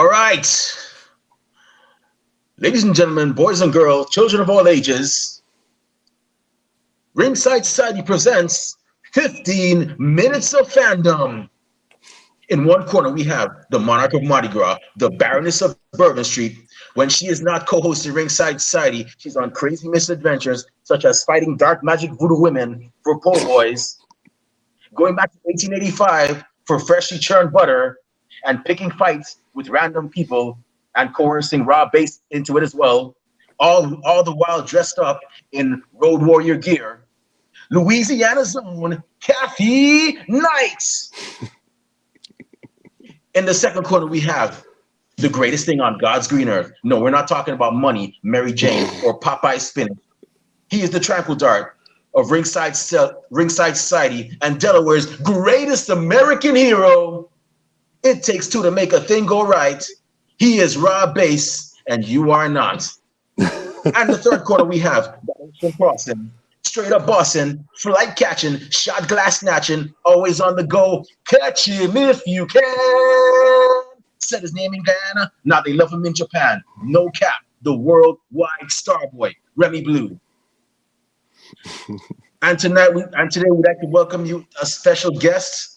All right. Ladies and gentlemen, boys and girls, children of all ages, Ringside Society presents 15 Minutes of Fandom. In one corner, we have the Monarch of Mardi Gras, the Baroness of Bourbon Street. When she is not co-hosting Ringside Society, she's on crazy misadventures, such as fighting dark magic voodoo women for po' boys, going back to 1885 for freshly churned butter, and picking fights with random people and coercing raw base into it as well, all the while dressed up in Road Warrior gear. Louisiana's own Kathy Knight. In the second corner, we have the greatest thing on God's green earth. No, we're not talking about money, Mary Jane, or Popeye spinach. He is the tranquil dart of Ringside Society and Delaware's greatest American hero. It takes two to make a thing go right. He is Rob Bass, and you are not. And the third corner, we have Ocean Crossing, straight up bossing, flight catching, shot glass snatching, always on the go. Catch him if you can. Said his name in Guyana. Now they love him in Japan. No cap, the worldwide star boy, Remy Blue. And today we'd like to welcome you a special guest.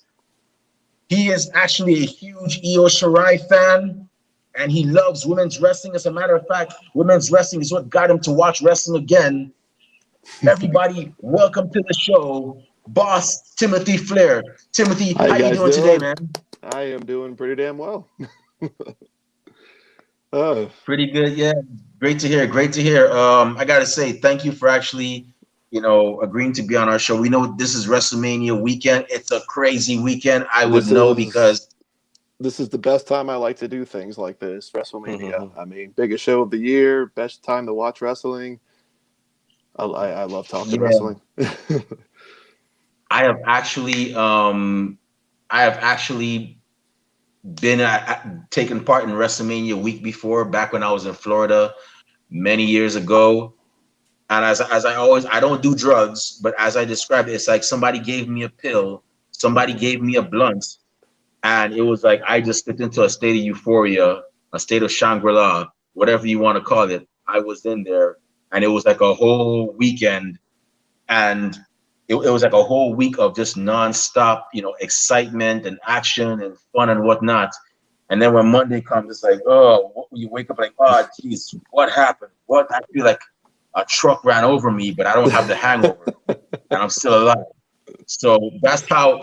He is actually a huge Io Shirai fan, and he loves women's wrestling. As a matter of fact, women's wrestling is what got him to watch wrestling again. Everybody, welcome to the show, Boss Timothy Flair. Timothy, how you doing today, man? I am doing pretty damn well. Pretty good, yeah. Great to hear. I gotta say, thank you for actually, agreeing to be on our show. We know this is WrestleMania weekend. It's a crazy weekend. Because this is the best time I like to do things like this. WrestleMania. I mean, biggest show of the year, best time to watch wrestling. I love talking wrestling. I have actually been taking part in WrestleMania week before, back when I was in Florida many years ago. And as I always, I don't do drugs, but as I described it, it's like somebody gave me a pill, somebody gave me a blunt, and it was like I just slipped into a state of euphoria, a state of Shangri-La, whatever you want to call it. I was in there, and it was like a whole weekend, and it was like a whole week of just nonstop, excitement and action and fun and whatnot. And then when Monday comes, it's like, you wake up like, oh, geez, what happened? What? I feel like a truck ran over me, but I don't have the hangover, and I'm still alive. So that's how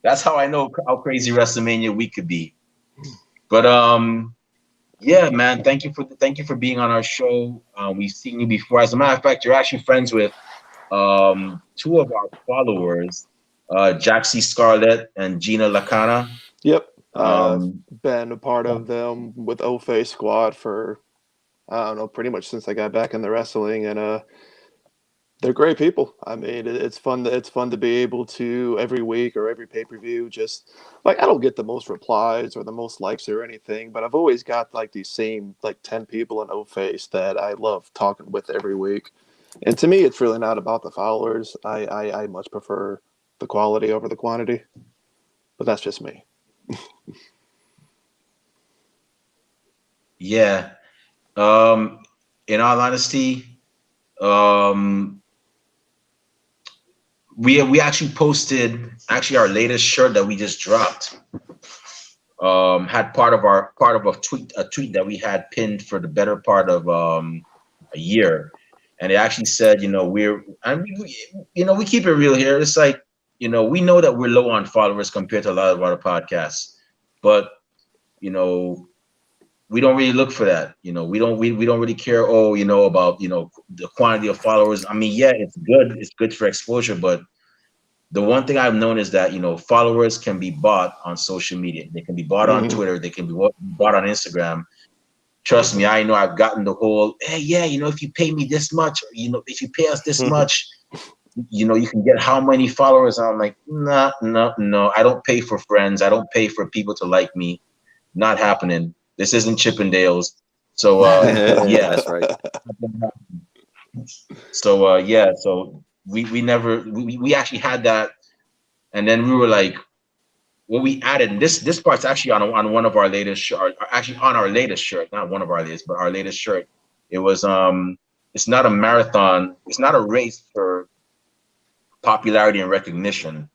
I know how crazy WrestleMania week could be. But yeah, man, thank you for being on our show. We've seen you before. As a matter of fact, you're actually friends with two of our followers, Jaxie Scarlett and Gina Lacana. Yep. Been a part of them with O-Face Squad for, I don't know, pretty much since I got back in the wrestling, and they're great people. I mean, it's fun to be able to every week or every pay-per-view, just like, I don't get the most replies or the most likes or anything, but I've always got like these same like 10 people in O-Face that I love talking with every week. And to me, it's really not about the followers. I much prefer the quality over the quantity, but that's just me. Yeah. In all honesty, we actually posted our latest shirt that we just dropped. Had part of a tweet that we had pinned for the better part of a year. And it actually said, we keep it real here. It's like, we know that we're low on followers compared to a lot of other podcasts, but we don't really look for that. We don't really care. About the quantity of followers. I mean, yeah, it's good. It's good for exposure, but the one thing I've known is that followers can be bought on social media. They can be bought on Twitter. They can be bought on Instagram. Trust me, I know I've gotten the whole, hey, yeah, if you pay me this much, if you pay us this much, you can get how many followers? And I'm like, no, I don't pay for friends. I don't pay for people to like me. Not happening. This isn't Chippendales. So, yeah, that's right. So, yeah, so we actually had that. And then we were like, what we added, and this part's actually on one of our latest actually on our latest shirt, not one of our latest, but our latest shirt. It was it's not a marathon, it's not a race for popularity and recognition.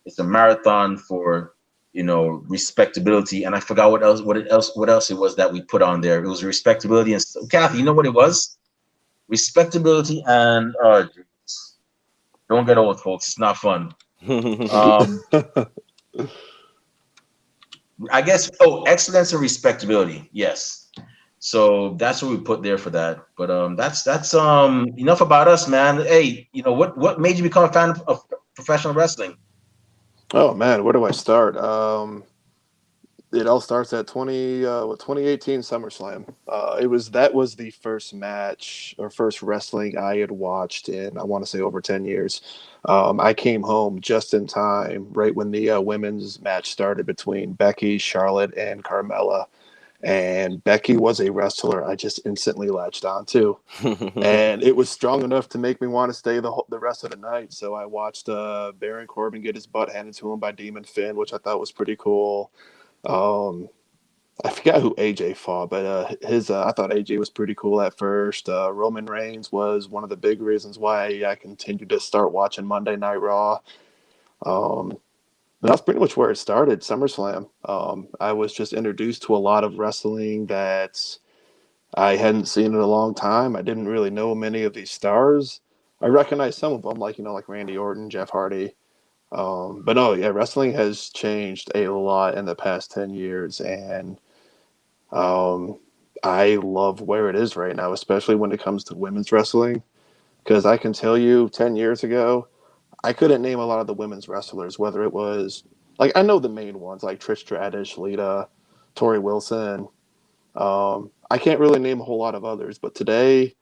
It's a marathon for, respectability. And I forgot what else it was that we put on there. It was respectability and Kathy, you know what it was? Respectability and don't get old, folks. It's not fun. Um, I guess excellence and respectability. Yes. So that's what we put there for that. But that's enough about us, man. Hey, what made you become a fan of professional wrestling? Oh man, where do I start? It all starts at 2018 SummerSlam. That was the first match or first wrestling I had watched in, I want to say, over 10 years. I came home just in time, right when the women's match started between Becky, Charlotte, and Carmella. And Becky was a wrestler I just instantly latched onto, and it was strong enough to make me want to stay the rest of the night. So I watched Baron Corbin get his butt handed to him by Demon Finn, which I thought was pretty cool. Um, I forgot who AJ fought, but his I thought AJ was pretty cool at first. Roman Reigns was one of the big reasons why I continued to start watching Monday Night Raw. Um, and that's pretty much where it started, SummerSlam. I was just introduced to a lot of wrestling that I hadn't seen in a long time. I didn't really know many of these stars. I recognize some of them, like Randy Orton, Jeff Hardy. But no, yeah, wrestling has changed a lot in the past 10 years, and um, I love where it is right now, especially when it comes to women's wrestling. Because I can tell you, 10 years ago, I couldn't name a lot of the women's wrestlers, whether it was, like, I know the main ones, like Trish Stratus, Lita, Tori Wilson. I can't really name a whole lot of others, but today,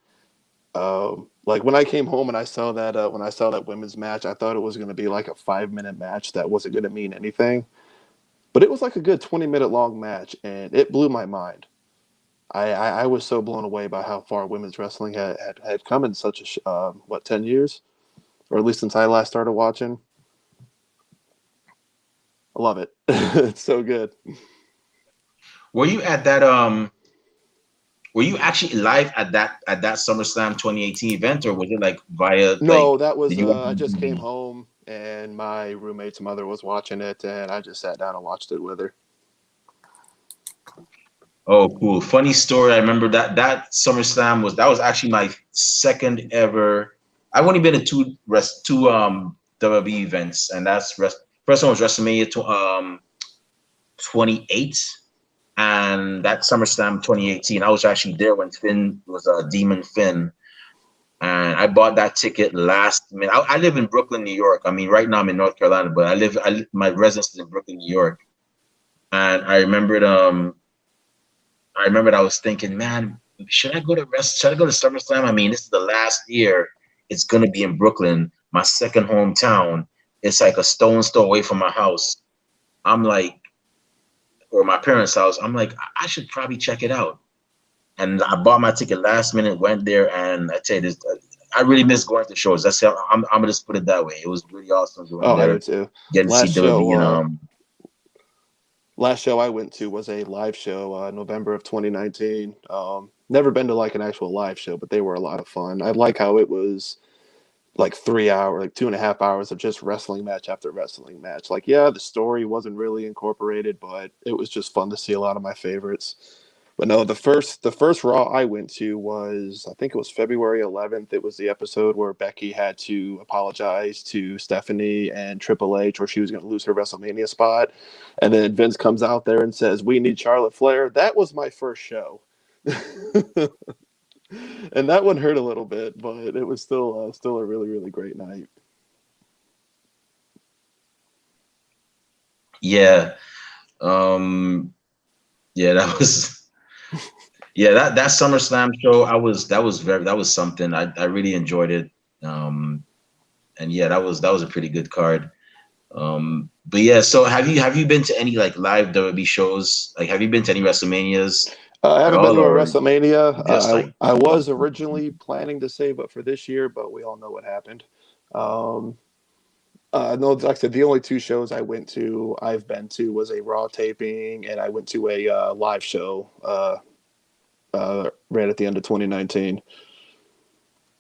like when I came home and I saw that women's match, I thought it was going to be like a 5 minute match that wasn't going to mean anything, but it was like a good 20-minute long match, and it blew my mind. I was so blown away by how far women's wrestling had come in such 10 years, or at least since I last started watching. I love it. It's so good. Were you at that were you actually live at that SummerSlam 2018 event, or was it like via like No, that was did you watch it I on just came DVD? home and my roommate's mother was watching it, and I just sat down and watched it with her. Oh, cool. Funny story. I remember that SummerSlam was actually my second ever. I've only been to two WWE events, and first one was WrestleMania 28, and that SummerSlam 2018. I was actually there when Finn was Demon Finn, and I bought that ticket last minute. I live in Brooklyn, New York. I mean, right now I'm in North Carolina, but my residence is in Brooklyn, New York, and I remembered I was thinking, man, should I go to SummerSlam? I mean, this is the last year. It's gonna be in Brooklyn, my second hometown. It's like a stone's throw away from my house. I'm like, or my parents' house. I'm like, I should probably check it out. And I bought my ticket last minute, went there, and I tell you this, I really miss going to shows. That's how I'm gonna just put it that way. It was really awesome going Oh, I do there, too. getting to see Last WWE show, and uh, last show I went to was a live show, November of 2019. Never been to like an actual live show, but they were a lot of fun. I like how it was like 3 hours, like 2.5 hours of just wrestling match after wrestling match. Like, yeah, the story wasn't really incorporated, but it was just fun to see a lot of my favorites. But no, the first Raw I went to was, I think it was February 11th. It was the episode where Becky had to apologize to Stephanie and Triple H, or she was going to lose her WrestleMania spot, and then Vince comes out there and says, "We need Charlotte Flair." That was my first show. And that one hurt a little bit, but it was still a really really great night. yeah, um, yeah, that was yeah, that SummerSlam show, that was something. I really enjoyed it. Um, and yeah, that was a pretty good card. But yeah, so have you been to any like live WWE shows? Like, have you been to any WrestleManias I at haven't been all, to a or WrestleMania. just like I was originally planning to save up for this year, but we all know what happened. Um, No, like I said, the only two shows I've been to was a Raw taping, and I went to a live show right at the end of 2019.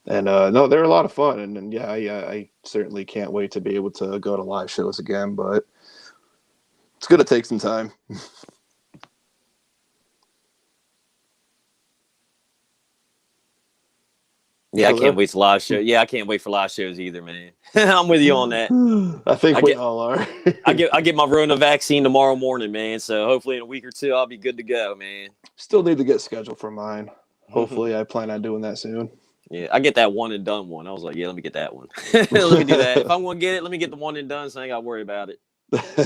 And no, they're a lot of fun, and yeah, I certainly can't wait to be able to go to live shows again. But it's gonna take some time. Yeah, I Still can't there? wait for live show. Yeah, I can't wait for live shows either, man. I'm with you on that. I think I we get all are. I get my Rona vaccine tomorrow morning, man. So hopefully in a week or two I'll be good to go, man. Still need to get scheduled for mine. Hopefully, I plan on doing that soon. Yeah, I get that one and done one. I was like, yeah, let me get that one. Let me do that. If I'm gonna get it, let me get the one and done, so I ain't got to worry about it.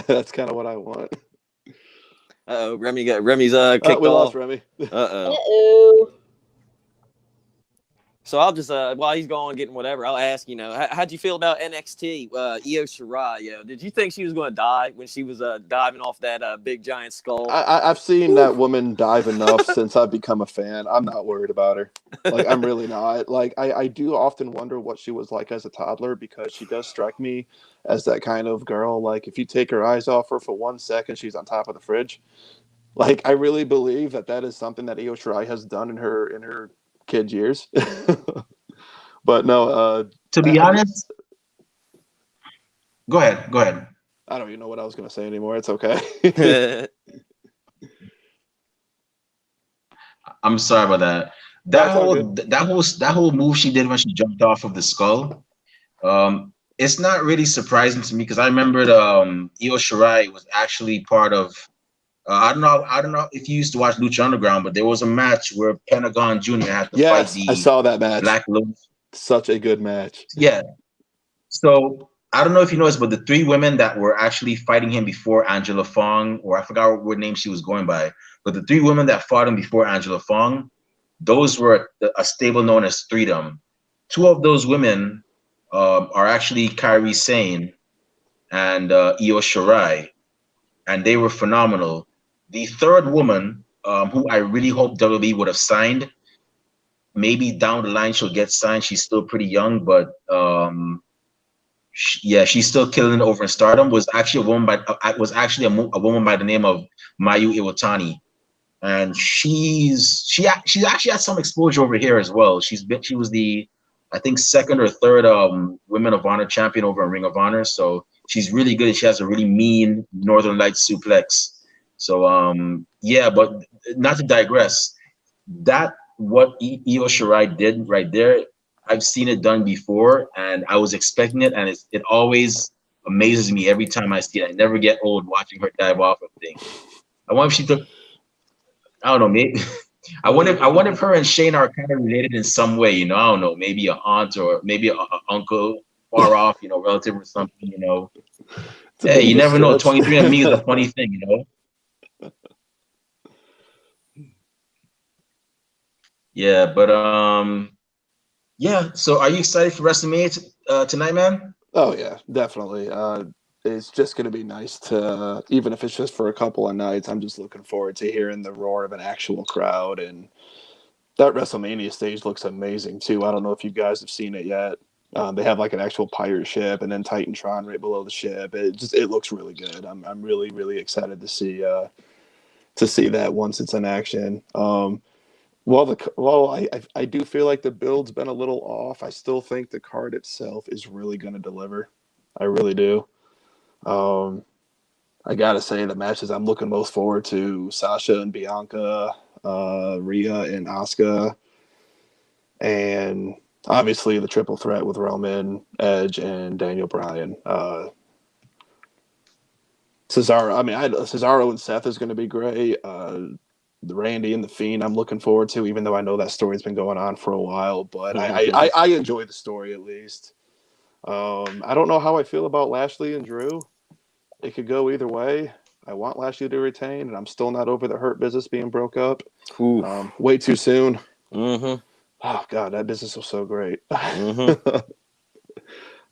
That's kind of what I want. Remy's kicked We lost off. Remy. Uh-oh. So I'll just while he's gone getting whatever, I'll ask, how'd you feel about NXT? Io Shirai, did you think she was going to die when she was diving off that big giant skull? I've seen that woman dive enough since I've become a fan. I'm not worried about her. Like, I'm really not. Like, I do often wonder what she was like as a toddler, because she does strike me as that kind of girl. Like, if you take her eyes off her for 1 second, she's on top of the fridge. Like, I really believe that is something that Io Shirai has done in her kid years. But no, To be honest, go ahead. I don't even know what I was going to say anymore. It's okay. I'm sorry about that. That whole move she did when she jumped off of the skull, it's not really surprising to me, because I remembered Io Shirai was actually part of. I don't know if you used to watch Lucha Underground, but there was a match where Pentagon Jr. had to fight Yes, the I saw that match. Black Lotus. Such a good match. Yeah. So I don't know if you noticed, but the three women that were actually fighting him before Angela Fong, or I forgot what name she was going by, but the three women that fought him before Angela Fong, those were a stable known as Threedom. Two of those women are actually Kairi Sane and Io Shirai, and they were phenomenal. The third woman, who I really hope WWE would have signed, maybe down the line she'll get signed. She's still pretty young, but she's still killing it over in Stardom. Was actually a woman by the name of Mayu Iwatani, and she actually had some exposure over here as well. She was the, I think, second or third Women of Honor champion over in Ring of Honor. So she's really good. She has a really mean Northern Lights suplex. So yeah, but not to digress, that what Io Shirai did right there, I've seen it done before, and I was expecting it, and it always amazes me every time I see it. I never get old watching her dive off of things. I wonder if she took, I don't know, maybe I wonder if her and Shane are kind of related in some way, I don't know, maybe an aunt or maybe a uncle far off, relative or something, Hey, you never know. 23andMe is a funny thing, Yeah, but yeah. So, are you excited for WrestleMania tonight, man? Oh yeah, definitely. It's just going to be nice to, even if it's just for a couple of nights, I'm just looking forward to hearing the roar of an actual crowd. And that WrestleMania stage looks amazing too. I don't know if you guys have seen it yet. They have like an actual pirate ship and then Titantron right below the ship. It looks really good. I'm really really excited to see that once it's in action. I do feel like the build's been a little off. I still think the card itself is really going to deliver. I really do. I gotta say, the matches I'm looking most forward to: Sasha and Bianca, Rhea and Asuka, and obviously the triple threat with Roman, Edge, and Daniel Bryan. Cesaro and Seth is going to be great. The Randy and the Fiend I'm looking forward to, even though I know that story's been going on for a while, but I enjoy the story at least. I don't know how I feel about Lashley and Drew. It could go either way. I want Lashley to retain, and I'm still not over the Hurt Business being broke up. Way too soon. Mm-hmm. Oh God, that business was so great. Mm-hmm.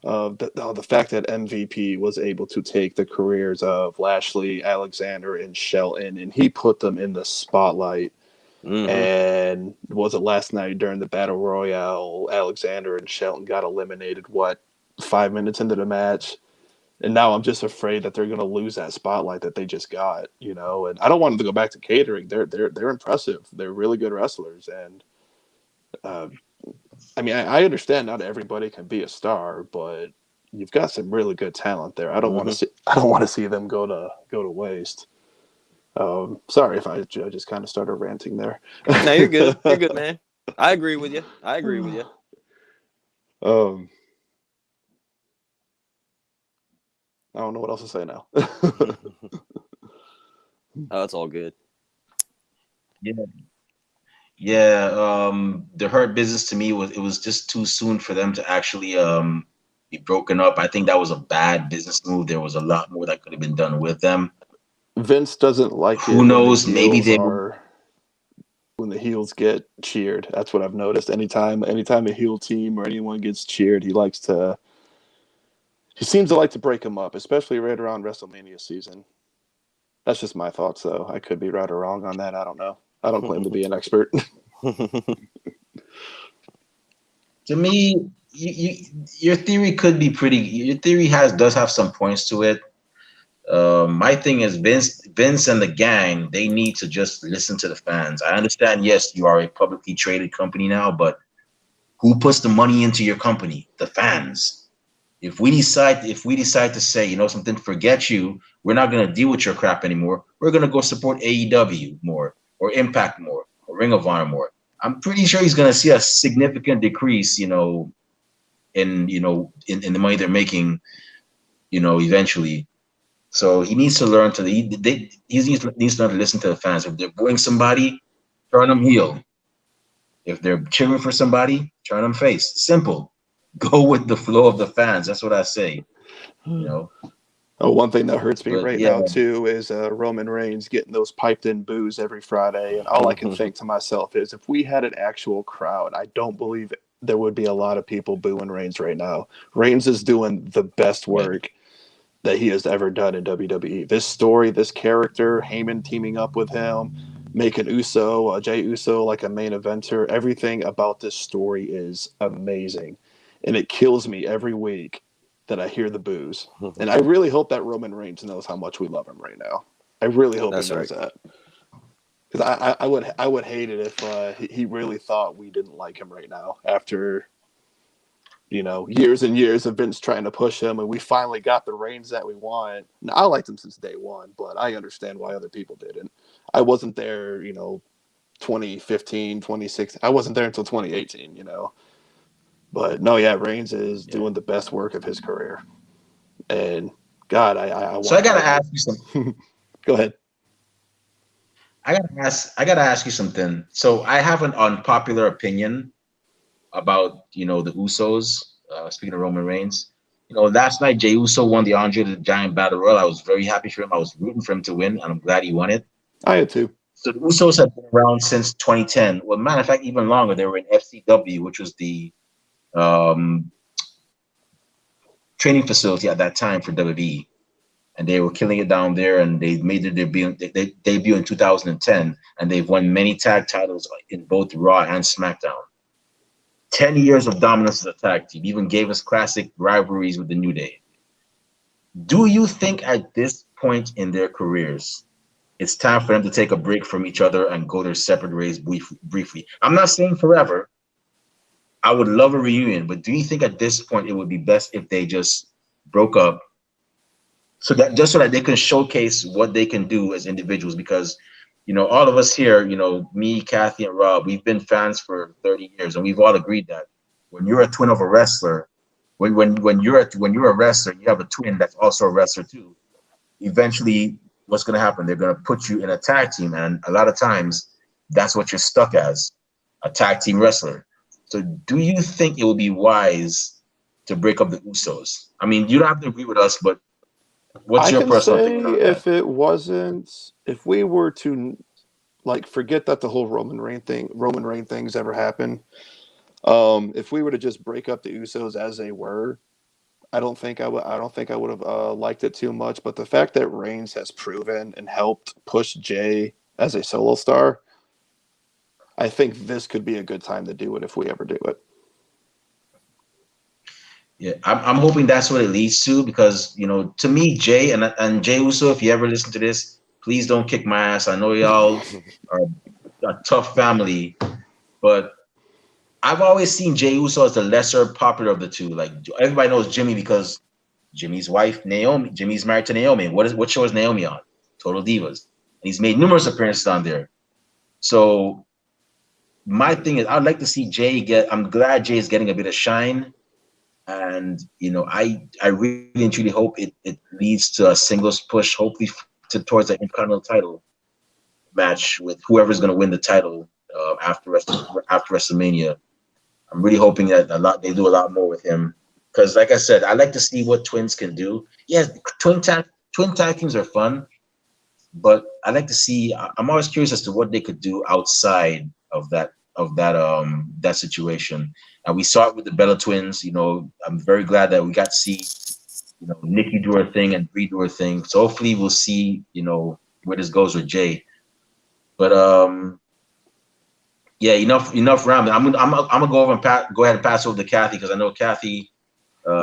The fact that MVP was able to take the careers of Lashley, Alexander, and Shelton, and he put them in the spotlight. Mm-hmm. And was it last night during the Battle Royale, Alexander and Shelton got eliminated, 5 minutes into the match? And now I'm just afraid that they're going to lose that spotlight that they just got, you know. And I don't want them to go back to catering. They're impressive. They're really good wrestlers, and I mean, I understand not everybody can be a star, but you've got some really good talent there. I don't want to see. I don't want to see them go to waste. Sorry if I just kind of started ranting there. No, you're good. You're good, man. I agree with you. I agree with you. I don't know what else to say now. Oh, it's all good. Yeah. Yeah, the Hurt Business to me was just too soon for them to actually be broken up. I think that was a bad business move. There was a lot more that could have been done with them. Vince doesn't like Who it knows? Maybe they will. when the heels get cheered. That's what I've noticed. Anytime a heel team or anyone gets cheered, he seems to like to break them up, especially right around WrestleMania season. That's just my thoughts, though. I could be right or wrong on that. I don't know. I don't claim to be an expert. To me, your theory could be pretty. Your theory does have some points to it. My thing is Vince and the gang. They need to just listen to the fans. I understand. Yes, you are a publicly traded company now, but who puts the money into your company? The fans. If we decide to say, you know something, forget you, we're not gonna deal with your crap anymore. We're gonna go support AEW more, or Impact more, or Ring of Honor more. I'm pretty sure he's gonna see a significant decrease, in the money they're making, eventually. So he needs to learn to needs to learn to listen to the fans. If they're booing somebody, turn them heel. If they're cheering for somebody, turn them face. Simple. Go with the flow of the fans. That's what I say. Oh, one thing that hurts me But right yeah, now too is Roman Reigns getting those piped in boos every Friday, and all I can think to myself is, if we had an actual crowd, I don't believe there would be a lot of people booing Reigns right now. Reigns is doing the best work that he has ever done in WWE. This story, this character, Heyman teaming up with him, making Jey Uso like a main eventer, everything about this story is amazing, and it kills me every week that I hear the boos. And I really hope that Roman Reigns knows how much we love him right now. I really hope he knows that. Because I would hate it if he really thought we didn't like him right now after years and years of Vince trying to push him, and we finally got the Reigns that we want. Now, I liked him since day one, but I understand why other people didn't. I wasn't there, 2015, 2016. I wasn't there until 2018, But no, yeah, Reigns is doing the best work of his career. And God, I want. So I gotta ask you something. Go ahead. I gotta ask you something. So I have an unpopular opinion about the Usos. Speaking of Roman Reigns, last night Jey Uso won the Andre the Giant Battle Royal. I was very happy for him. I was rooting for him to win, and I'm glad he won it. I had too. So the Usos have been around since 2010. Well, matter of fact, even longer. They were in FCW, which was the training facility at that time for WWE, and they were killing it down there. And they made their debut in 2010, and they've won many tag titles in both Raw and SmackDown. 10 years of dominance as a tag team, even gave us classic rivalries with the New Day. Do you think at this point in their careers, it's time for them to take a break from each other and go their separate ways briefly? I'm not saying forever. I would love a reunion, but do you think at this point it would be best if they just broke up so that they can showcase what they can do as individuals? Because all of us here, me, Kathy, and Rob, we've been fans for 30 years, and we've all agreed that when you're a twin of a wrestler, when you're a wrestler, you have a twin that's also a wrestler too. Eventually, what's going to happen? They're going to put you in a tag team, and a lot of times, that's what you're stuck as, a tag team wrestler. So, do you think it would be wise to break up the Usos? I mean, you don't have to agree with us, but what's your personal opinion on that? If we were to forget that the whole Roman Reign things ever happened, if we were to just break up the Usos as they were, I don't think I would have liked it too much. But the fact that Reigns has proven and helped push Jey as a solo star, I think this could be a good time to do it if we ever do it. Yeah, I'm hoping that's what it leads to because to me, Jay and Jay Uso, if you ever listen to this, please don't kick my ass. I know y'all are a tough family, but I've always seen Jay Uso as the lesser popular of the two. Like everybody knows Jimmy because Jimmy's wife Naomi. Jimmy's married to Naomi. What show is Naomi on? Total Divas. And he's made numerous appearances on there. So my thing is, I'd like to see Jay get. I'm glad Jay is getting a bit of shine, and I really and truly hope it leads to a singles push, hopefully towards the Intercontinental title match with whoever's going to win the title after WrestleMania. I'm really hoping that they do a lot more with him because, like I said, I like to see what twins can do. Yes, twin tag teams are fun, but I like to see. I'm always curious as to what they could do outside of that situation. And we saw it with the Bella twins. I'm very glad that we got to see Nikki do her thing and Brie do her thing. So hopefully we'll see where this goes with Jay. But yeah, enough rambling. I'm gonna go over and go ahead and pass over to Kathy because I know Kathy.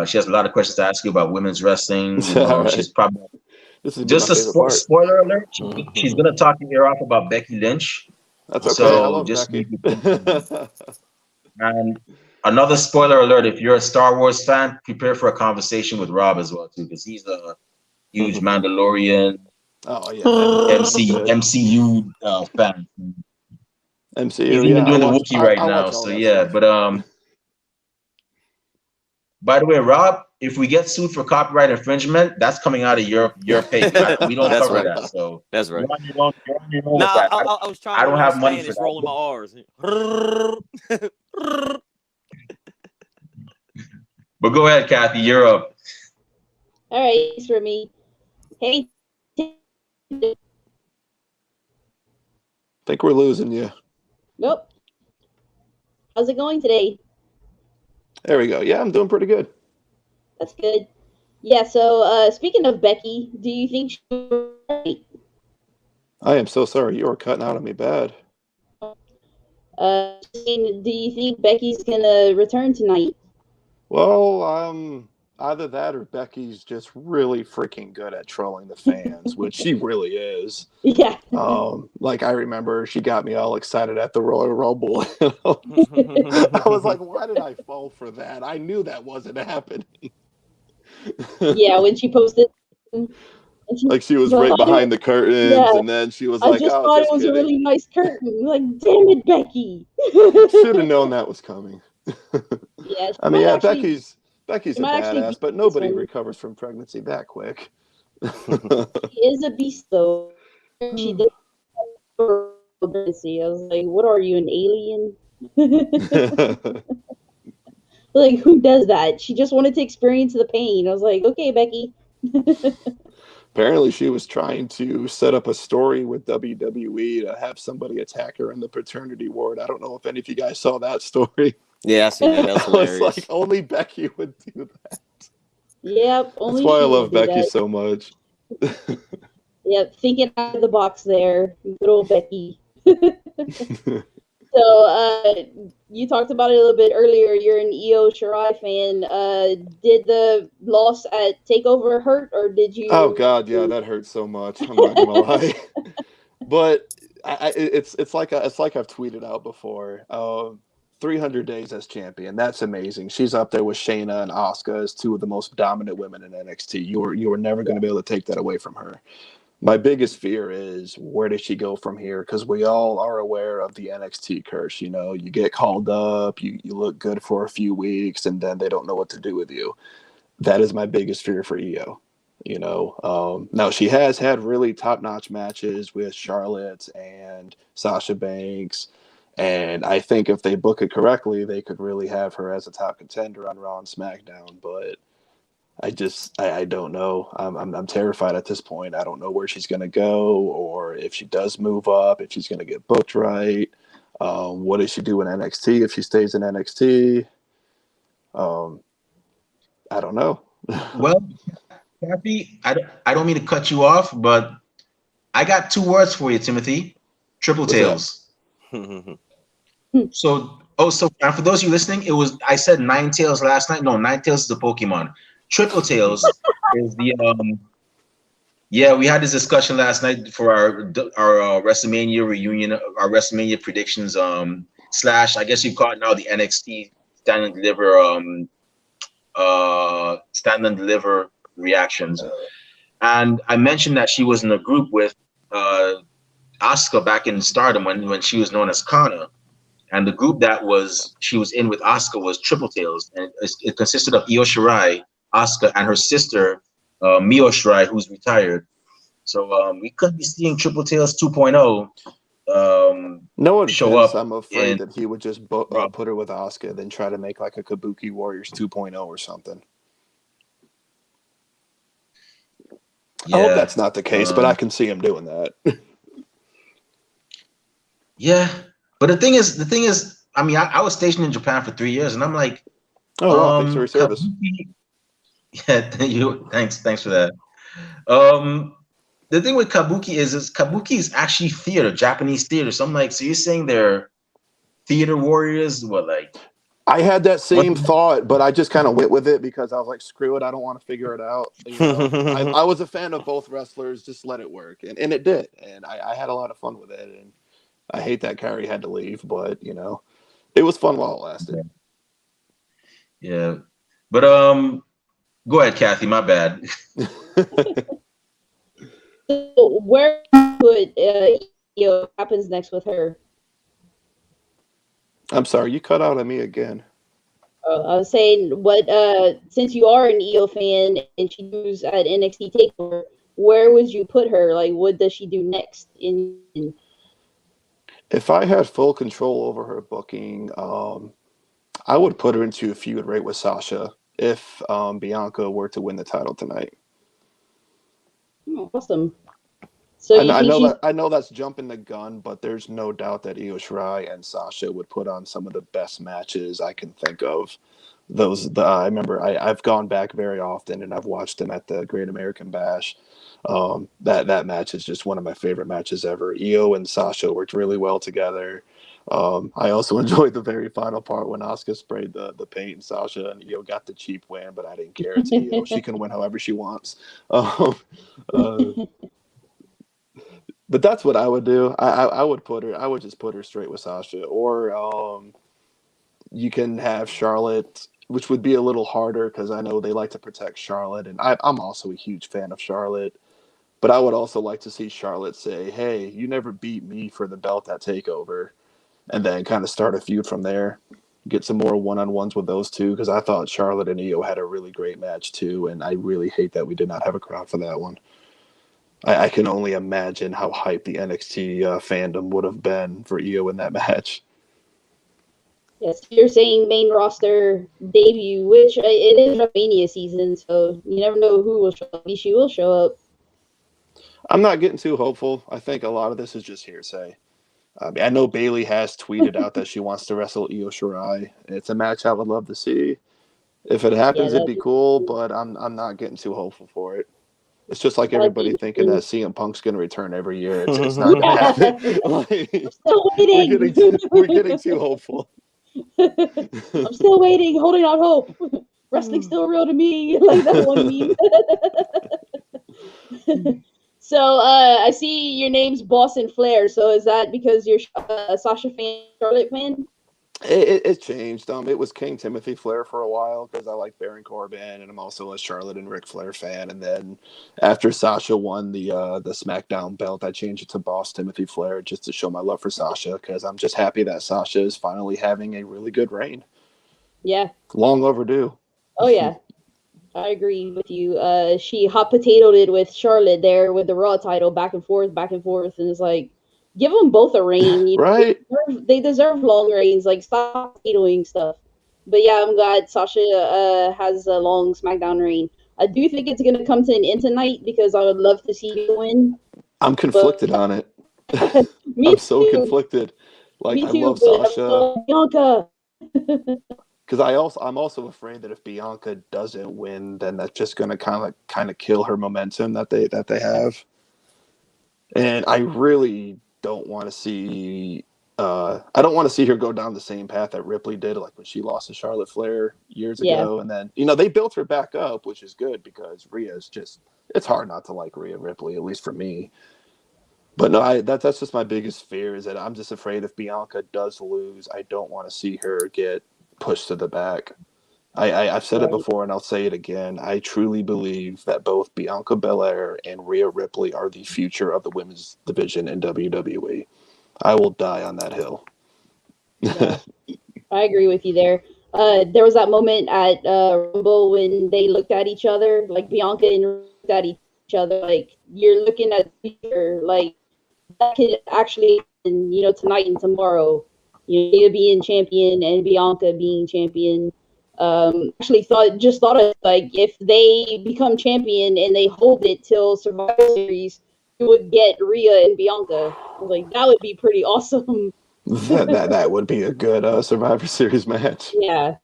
She has a lot of questions to ask you about women's wrestling. Right. She's probably this is just a spoiler alert. She's gonna talk your ear off about Becky Lynch. That's okay. So I love just Becky. And another spoiler alert: if you're a Star Wars fan, prepare for a conversation with Rob as well too, because he's a huge Mandalorian. Oh yeah, MCU fan. MCU. He's even doing the Wookiee right now. So yeah, stuff. but by the way, Rob, if we get sued for copyright infringement, that's coming out of your pay. We don't That's cover right. that. So That's right. you're on your own with No, that. I was trying I to don't learn have money for Spanish, that. rolling my R's. But go ahead, Kathy. You're up. All right, thanks for me. Hey, think we're losing you. nope. How's it going today? There we go. Yeah, I'm doing pretty good. That's good. Yeah. So, speaking of Becky, do you think she was right? I am so sorry. You are cutting out on me bad. Do you think Becky's gonna return tonight? Well, either that or Becky's just really freaking good at trolling the fans, which she really is. Yeah. Like I remember she got me all excited at the Royal Rumble. I was like, why did I fall for that? I knew that wasn't happening. Yeah, when she posted. Like she was right behind the curtains, and then she was like, I just "Oh, thought just it was kidding." a really nice curtain. Like, damn it, Becky. Should have known that was coming. Yeah, I mean, yeah, Becky's a badass, but nobody one. recovers from pregnancy that quick. She is a beast, though. She did pregnancy. I was like, what are you, an alien? Like, who does that? She just wanted to experience the pain. I was like, okay, Becky. Apparently, she was trying to set up a story with WWE to have somebody attack her in the paternity ward. I don't know if any of you guys saw that story. Yeah, I seen that. That's hilarious. It's like only Becky would do that. Yep, only that's why I she love would do Becky that. so much. Yep, thinking out of the box there, good old Becky. So, you talked about it a little bit earlier. You're an Io Shirai fan. Did the loss at TakeOver hurt, or did you? Oh God, yeah, that hurt so much. I'm not gonna lie, but it's like I've tweeted out before. 300 days as champion. That's amazing. She's up there with Shayna and Asuka as two of the most dominant women in NXT. You were never going to be able to take that away from her. My biggest fear is where does she go from here? Because we all are aware of the NXT curse. You know, you get called up, you look good for a few weeks, and then they don't know what to do with you. That is my biggest fear for Io. You know, now she has had really top-notch matches with Charlotte and Sasha Banks. And I think if they book it correctly, they could really have her as a top contender on Raw and SmackDown. But I don't know. I'm terrified at this point. I don't know where she's going to go, or if she does move up, if she's going to get booked right. What does she do in NXT if she stays in NXT? I don't know. Well, Kathy, I don't mean to cut you off, but I got two words for you, Timothy. Triple tails. So Oh, so and for those of you listening, I said Ninetales last night. No, Ninetales is the Pokemon. Triple Tails is the Yeah, we had this discussion last night for our WrestleMania reunion, our WrestleMania predictions. Slash, I guess you call it now the NXT stand and deliver stand and deliver reactions. And I mentioned that she was in a group with Asuka back in Stardom when she was known as Kana. And the group that she was in with Asuka was Triple Tails, and it consisted of Io Shirai, Asuka, and her sister Mio Shirai, who's retired. So we could be seeing Triple Tails 2.0 No show offense, up I'm in afraid that he would just put her with Asuka, then try to make like a Kabuki Warriors 2.0 or something. Yeah, I hope that's not the case, but I can see him doing that. Yeah, but the thing is, I mean, I was stationed in Japan for 3 years, and I'm like, oh, wow, thanks for your service. Kabuki, yeah, thanks for that. The thing with Kabuki is Kabuki is actually theater, Japanese theater. So I'm like, so you're saying they're theater warriors? What, like? I had that What? same thought, but I just kind of went with it because I was like, screw it, I don't want to figure it out. You know, I was a fan of both wrestlers, just let it work. And it did. And I had a lot of fun with it. And I hate that Kyrie had to leave, but, you know, it was fun while it lasted. Yeah. But go ahead, Kathy, my bad. So where would happens next with her? I'm sorry, you cut out on me again. I was saying, what since you are an EO fan and she was at NXT Takeover, where would you put her? Like, what does she do next? If I had full control over her booking, I would put her into a feud right with Sasha if Bianca were to win the title tonight. Awesome. So you think I know that's jumping the gun, but there's no doubt that Io Shirai and Sasha would put on some of the best matches I can think of. I remember I've gone back very often and I've watched them at the Great American Bash. That match is just one of my favorite matches ever. Io and Sasha worked really well together. I also enjoyed the very final part when Asuka sprayed the paint and Sasha and Io got the cheap win, but I didn't care. It's Io. She can win however she wants. Um, uh, but that's what I would do. I would put her. I would just put her straight with Sasha, or you can have Charlotte, which would be a little harder because I know they like to protect Charlotte, and I'm also a huge fan of Charlotte. But I would also like to see Charlotte say, "Hey, you never beat me for the belt at Takeover," and then kind of start a feud from there. Get some more one-on-ones with those two because I thought Charlotte and Io had a really great match too, and I really hate that we did not have a crowd for that one. I can only imagine how hyped the NXT fandom would have been for Io in that match. yes, you're saying main roster debut, which it is WrestleMania season, so you never know who will show up. Maybe she will show up. I'm not getting too hopeful. I think a lot of this is just hearsay. I know Bayley has tweeted out that she wants to wrestle Io Shirai. It's a match I would love to see. If it happens, it'd be cool, but I'm not getting too hopeful for it. It's just like everybody thinking that CM Punk's going to return every year. It's not going to happen. Like, I'm still waiting. We're getting too hopeful. I'm still waiting, holding out hope. Wrestling's still real to me, like that one meme. So I see your name's Boss and Flair. So is that because you're a Sasha fan, Charlotte fan? It changed. It was King Timothy Flair for a while because I like Baron Corbin, and I'm also a Charlotte and Ric Flair fan. And then after Sasha won the SmackDown belt, I changed it to Boss Timothy Flair just to show my love for Sasha because I'm just happy that Sasha is finally having a really good reign. Yeah, long overdue. Oh yeah, I agree with you. She hot potatoed it with Charlotte there with the Raw title, back and forth, and it's like, give them both a reign. You know, Right? they deserve long reigns. Like, stop potatoing stuff. But yeah, I'm glad Sasha has a long SmackDown reign. I do think it's gonna come to an end tonight because I would love to see you win. I'm conflicted on it. Me I'm so too. conflicted. Like, Me I too, love but Sasha. Bianca. Because I'm also afraid that if Bianca doesn't win, then that's just going to kind of kill her momentum that they have. And I really don't want to see I don't want to see her go down the same path that Ripley did, like when she lost to Charlotte Flair years ago. And then, they built her back up, which is good because Rhea's just, it's hard not to like Rhea Ripley, at least for me. But no, that's just my biggest fear, is that I'm just afraid if Bianca does lose, I don't want to see her get pushed to the back. I've said it before and I'll say it again. I truly believe that both Bianca Belair and Rhea Ripley are the future of the women's division in WWE. I will die on that hill. Yeah, I agree with you there. There was that moment at Rumble when they looked at each other, like Bianca and Rhea looked at each other, like you're looking at the future, like that could actually happen, tonight and tomorrow. Rhea being champion and Bianca being champion. Actually thought of, like, if they become champion and they hold it till Survivor Series, you would get Rhea and Bianca. I was like, that would be pretty awesome. that would be a good Survivor Series match. Yeah,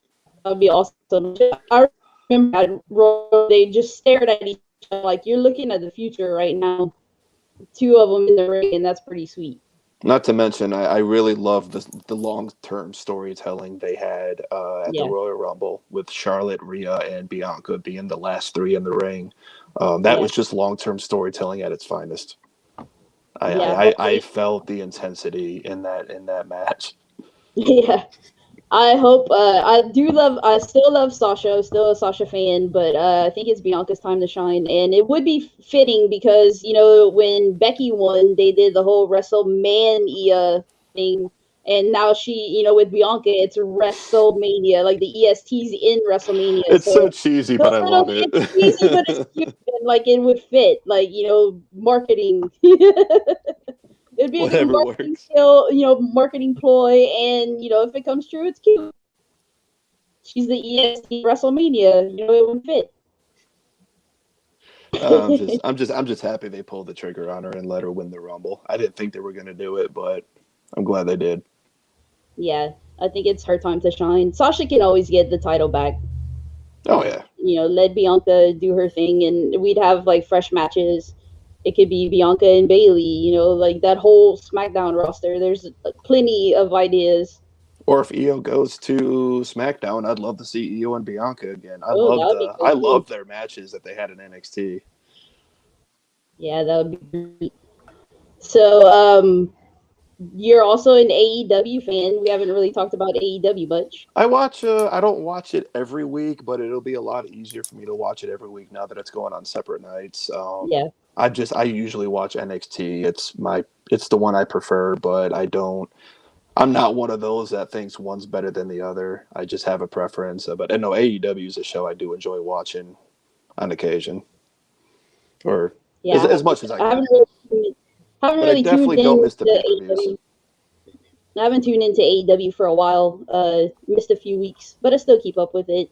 that would be awesome. I remember at Raw, they just stared at each other like, you're looking at the future right now. Two of them in the ring, and that's pretty sweet. Not to mention, I really love the long-term storytelling they had at the Royal Rumble with Charlotte, Rhea, and Bianca being the last three in the ring. That was just long-term storytelling at its finest. I felt the intensity in that match. Yeah. I hope I still love Sasha, still a Sasha fan, but I think it's Bianca's time to shine. And it would be fitting because, when Becky won, they did the whole WrestleMania thing. And now she, with Bianca, it's WrestleMania, like the EST's in WrestleMania. It's so cheesy, but I love it. It's cheesy, but it's cute, and like it would fit, like, marketing. It'd be a good marketing skill, marketing ploy, and if it comes true, it's cute. She's the EST WrestleMania, it would fit. I'm just happy they pulled the trigger on her and let her win the Rumble. I didn't think they were going to do it, but I'm glad they did. Yeah, I think it's her time to shine. Sasha can always get the title back. Oh yeah. Let Bianca do her thing, and we'd have like fresh matches. It could be Bianca and Bayley, like that whole SmackDown roster. There's plenty of ideas. Or if Io goes to SmackDown, I'd love to see Io and Bianca again. I love their matches that they had in NXT. Yeah, that would be great. So, you're also an AEW fan. We haven't really talked about AEW much. I don't watch it every week, but it'll be a lot easier for me to watch it every week now that it's going on separate nights. Yeah. I usually watch NXT. It's the one I prefer, but I'm not one of those that thinks one's better than the other. I just have a preference. But I know AEW is a show I do enjoy watching on occasion, or as much as I can. I definitely don't miss the pay-per-views. I haven't tuned into AEW for a while. Missed a few weeks, but I still keep up with it.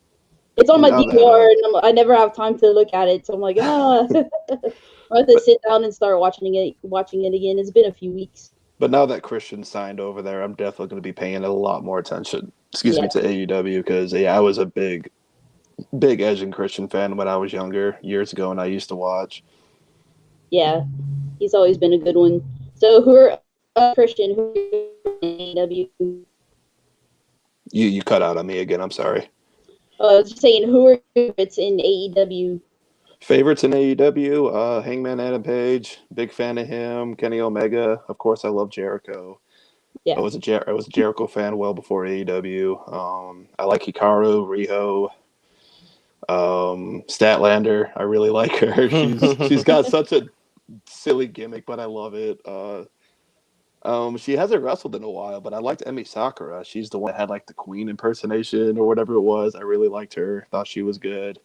It's on my DVR, and I never have time to look at it. So I'm like, I have to sit down and start watching it again. It's been a few weeks. But now that Christian signed over there, I'm definitely going to be paying a lot more attention. To AEW, because I was a big Edge and Christian fan when I was younger, years ago, and I used to watch. Yeah, he's always been a good one. So who are Christian? Who are in AEW? You cut out on me again. I'm sorry. I was just saying, who are favorites in AEW? Favorites in AEW, Hangman Adam Page, big fan of him. Kenny Omega, of course, I love Jericho. Yeah, I was a Jericho fan well before AEW. I like Hikaru, Riho, Statlander. I really like her. She's got such a silly gimmick, but I love it. She hasn't wrestled in a while, but I liked Emi Sakura. She's the one that had like the Queen impersonation or whatever it was. I really liked her. Thought she was good.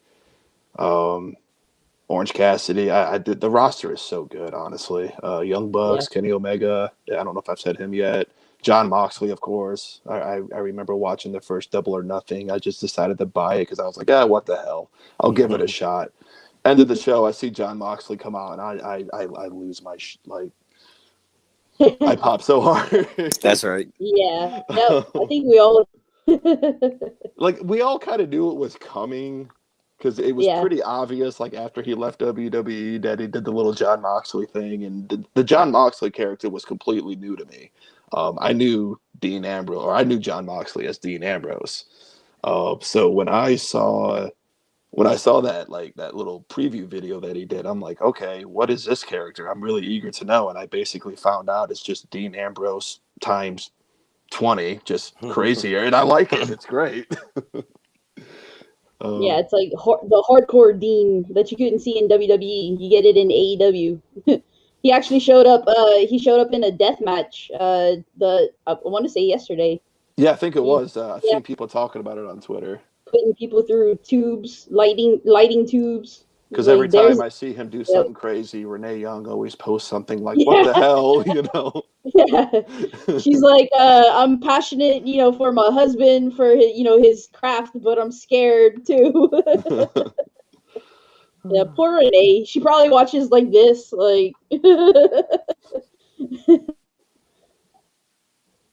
Orange Cassidy. I did. The roster is so good, honestly. Young Bucks, Kenny Omega. I don't know if I've said him yet. John Moxley, of course. I remember watching the first Double or Nothing. I just decided to buy it because I was like, what the hell? I'll give it a shot. End of the show, I see John Moxley come out, and I lose my I pop so hard. That's right. Yeah. No, I think we all we all kind of knew it was coming. Because it was pretty obvious, like, after he left WWE, that he did the little John Moxley thing. And the John Moxley character was completely new to me. I knew Dean Ambrose, or I knew John Moxley as Dean Ambrose. So when I saw that that little preview video that he did, I'm like, okay, what is this character? I'm really eager to know. And I basically found out it's just Dean Ambrose times 20, just crazier. And I like it. It's great. Yeah, it's like the hardcore Dean that you couldn't see in WWE. You get it in AEW. He actually showed up. He showed up in a death match. I want to say yesterday. Yeah, I think it was. I've seen people talking about it on Twitter. Putting people through tubes, lighting tubes. Because every time I see him do something crazy, Renee Young always posts something like, "What the hell?" Yeah, she's like, "I'm passionate, for my husband, for his craft, but I'm scared too." Yeah, poor Renee. She probably watches like this, like.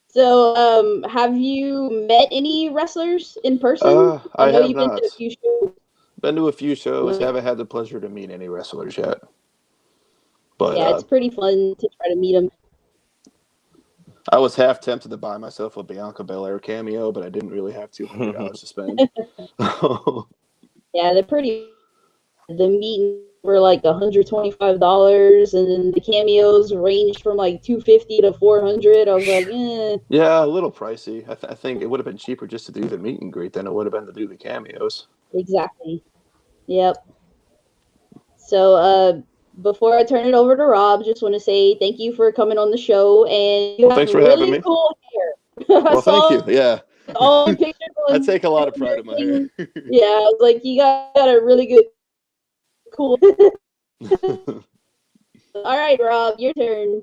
So, have you met any wrestlers in person? I know have you've not. been to a few shows. Been to a few shows. Haven't had the pleasure to meet any wrestlers yet. But yeah, it's pretty fun to try to meet them. I was half tempted to buy myself a Bianca Belair cameo, but I didn't really have $200 to spend. Yeah, they're pretty. The meetings were like $125, and then the cameos ranged from like $250 to $400. I was like, eh. Yeah, a little pricey. I think it would have been cheaper just to do the meet and greet than it would have been to do the cameos. Exactly. Yep. So, before I turn it over to Rob, just want to say thank you for coming on the show, and you have thanks for really having me. Cool hair. Well, thank you. Yeah. All in pictures. I take a lot of pride in my hair. Yeah, I was like, you got a really good, cool. All right, Rob, your turn.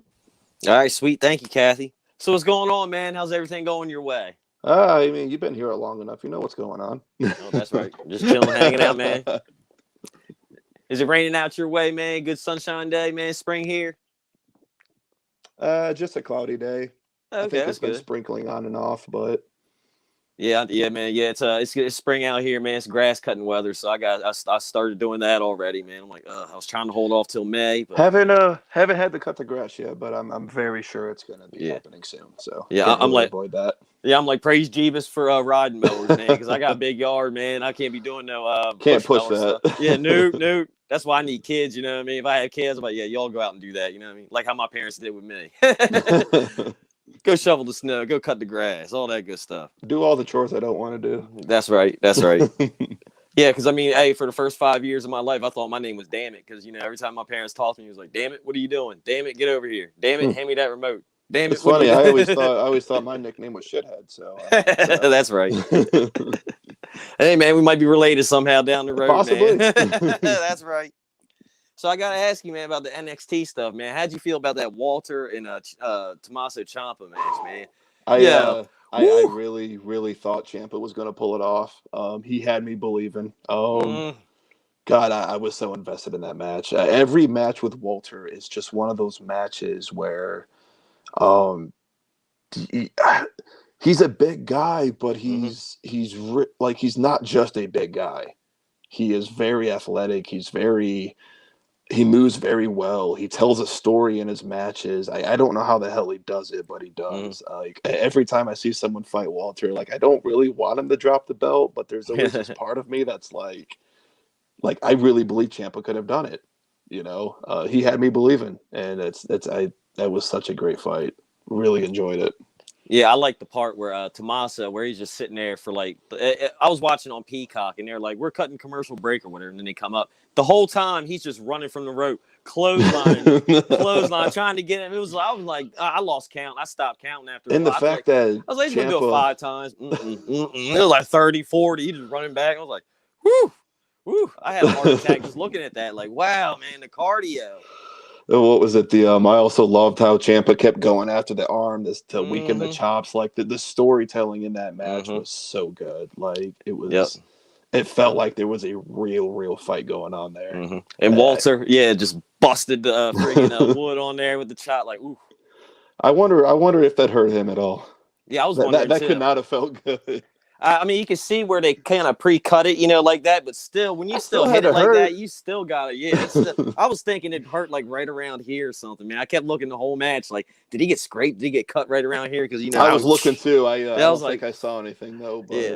All right, sweet. Thank you, Kathy. So what's going on, man? How's everything going your way? I mean, you've been here long enough. You know what's going on. Oh, that's right. Just chilling, hanging out, man. Is it raining out your way, man? Good sunshine day, man. Spring here? Just a cloudy day. Okay, I think that's been good. Sprinkling on and off, but yeah, man. Yeah, it's spring out here, man. It's grass cutting weather, so I started doing that already, man. I'm like, I was trying to hold off till May, but haven't had to cut the grass yet, but I'm very sure it's gonna be happening soon. So yeah, I'm like avoid that. Yeah, I'm like praise Jeebus for riding mowers, man, because I got a big yard, man. I can't be doing no can't push that. Stuff. Yeah, no. That's why I need kids, you know what I mean? If I had kids, I'm like, yeah, y'all go out and do that, you know what I mean? Like how my parents did with me. Go shovel the snow, go cut the grass, all that good stuff. Do all the chores I don't want to do. That's right. Yeah, because I mean, hey, for the first 5 years of my life, I thought my name was Damn It, because every time my parents talked to me, it was like, Damn it, what are you doing? Damn it, get over here. Damn it, hand me that remote. Damn it. It's funny. I always thought my nickname was Shithead. So that's right. Hey, man, we might be related somehow down the road. Possibly. Man. That's right. So I gotta ask you, man, about the NXT stuff, man. How'd you feel about that Walter and Tommaso Ciampa match, man? I really, really thought Ciampa was going to pull it off. He had me believing. God, I was so invested in that match. Every match with Walter is just one of those matches where, he's a big guy, but he's not just a big guy. He is very athletic. He moves very well. He tells a story in his matches. I don't know how the hell he does it, but he does. Like every time I see someone fight Walter, like I don't really want him to drop the belt, but there's always this part of me that's like I really believe Ciampa could have done it. He had me believing, and that was such a great fight. Really enjoyed it. Yeah, I like the part where Tommaso, where he's just sitting there for I was watching on Peacock, and they're like, we're cutting commercial break or whatever, and then they come up. The whole time, he's just running from the rope, clothesline, trying to get him. I was like, I lost count. I stopped counting after. And the fact that I was like, he's going to do it 5 times. It was like 30, 40. He just running back. I was like, whoo. I had a heart attack just looking at that. Like, wow, man, the cardio. What was it? I also loved how Ciampa kept going after the arm to weaken the chops. Like the storytelling in that match was so good. Like it was, it felt like there was a real fight going on there. And Walter, just busted the friggin' wood on there with the chop. Like, ooh. I wonder if that hurt him at all. Yeah, I was wondering that too. could not have felt good. I mean, you can see where they kind of pre-cut it, like that. But still, when you still hit it like that, you still got it. Yeah, I was thinking it hurt like right around here or something, man. I kept looking the whole match, like, did he get scraped? Did he get cut right around here? Because I was looking too. I don't think I saw anything though. But yeah.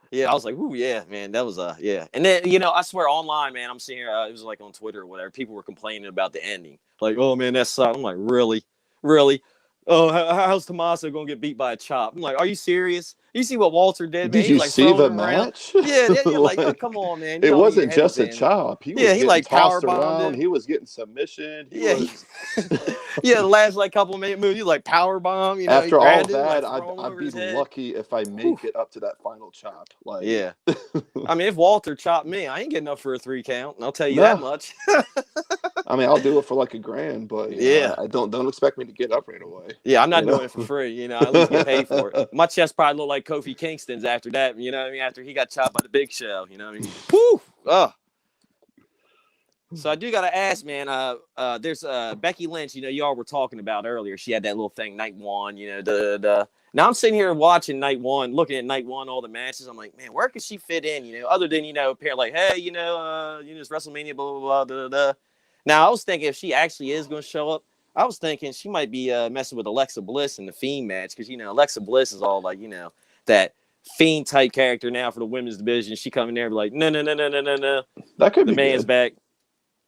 Yeah, I was like, ooh, yeah, man, that was yeah. And then, I swear online, man, I'm seeing it was like on Twitter or whatever, people were complaining about the ending. Like, oh, man, that sucked. I'm like, really? Really? Oh, how's Tommaso going to get beat by a chop? I'm like, are you serious? You see what Walter did, man? Did you see the match? Yeah, like, oh, come on, man. It wasn't just a chop. He was getting like tossed around. He was getting submission. The last like couple minute move, you like power bomb. After all of that, I'd be lucky if I make it up to that final chop. Like, yeah. I mean, if Walter chopped me, I ain't getting up for a 3 count. And I'll tell you that much. I mean, I'll do it for like a grand, but I don't expect me to get up right away. Yeah, I'm not doing it for free. I at least get paid for it. My chest probably looked like Kofi Kingston's after that. You know what I mean? After he got chopped by the Big Show. You know what I mean? Woo! So I do gotta ask, man. There's Becky Lynch. Y'all were talking about earlier. She had that little thing, night one. Now I'm sitting here watching night one, looking at night one, all the matches. I'm like, man, where could she fit in? Other than appear like, hey, it's WrestleMania, blah blah blah. Now I was thinking if she actually is going to show up, I was thinking she might be messing with Alexa Bliss in the Fiend match because Alexa Bliss is all like that Fiend type character now for the women's division. She come in there and be like, no. That could be the man's good. back.